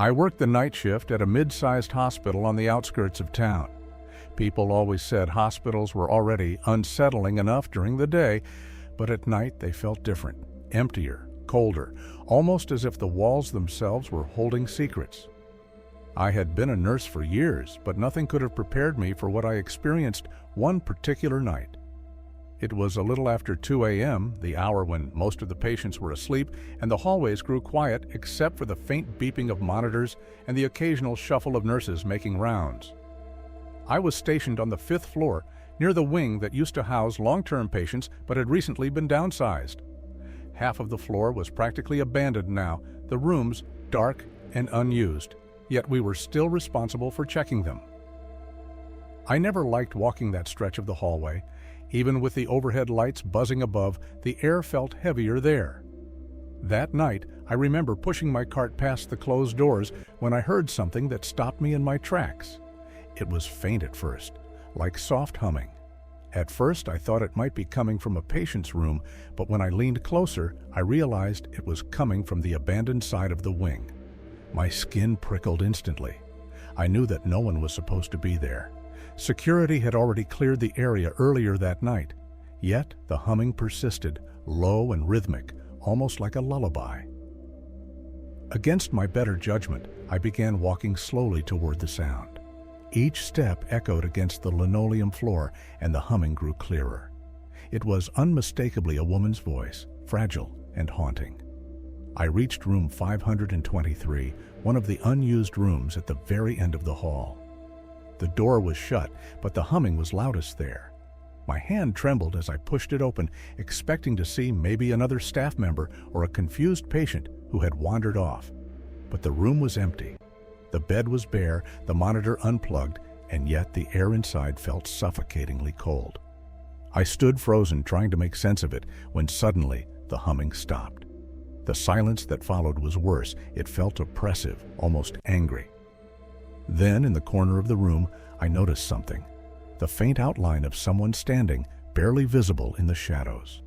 I worked the night shift at a mid-sized hospital on the outskirts of town. People always said hospitals were already unsettling enough during the day, but at night they felt different, emptier, colder, almost as if the walls themselves were holding secrets. I had been a nurse for years, but nothing could have prepared me for what I experienced one particular night. It was a little after 2 a.m., the hour when most of the patients were asleep, and the hallways grew quiet except for the faint beeping of monitors and the occasional shuffle of nurses making rounds. I was stationed on the 5th floor, near the wing that used to house long-term patients but had recently been downsized. Half of the floor was practically abandoned now, the rooms dark and unused, yet we were still responsible for checking them. I never liked walking that stretch of the hallway. Even with the overhead lights buzzing above, the air felt heavier there. That night, I remember pushing my cart past the closed doors when I heard something that stopped me in my tracks. It was faint at first, like soft humming. At first, I thought it might be coming from a patient's room, but when I leaned closer, I realized it was coming from the abandoned side of the wing. My skin prickled instantly. I knew that no one was supposed to be there. Security had already cleared the area earlier that night, yet the humming persisted, low and rhythmic, almost like a lullaby. Against my better judgment, I began walking slowly toward the sound. Each step echoed against the linoleum floor, and the humming grew clearer. It was unmistakably a woman's voice, fragile and haunting. I reached room 523, one of the unused rooms at the very end of the hall. The door was shut, but the humming was loudest there. My hand trembled as I pushed it open, expecting to see maybe another staff member or a confused patient who had wandered off. But the room was empty. The bed was bare, the monitor unplugged, and yet the air inside felt suffocatingly cold. I stood frozen, trying to make sense of it, when suddenly the humming stopped. The silence that followed was worse. It felt oppressive, almost angry. Then, in the corner of the room, I noticed something. The faint outline of someone standing, barely visible in the shadows.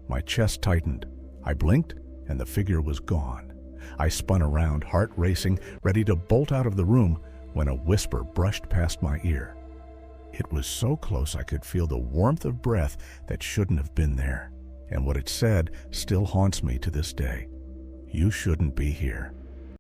My chest tightened. I blinked, and the figure was gone. I spun around, heart racing, ready to bolt out of the room, when a whisper brushed past my ear. It was so close I could feel the warmth of breath that shouldn't have been there, and what it said still haunts me to this day. You shouldn't be here.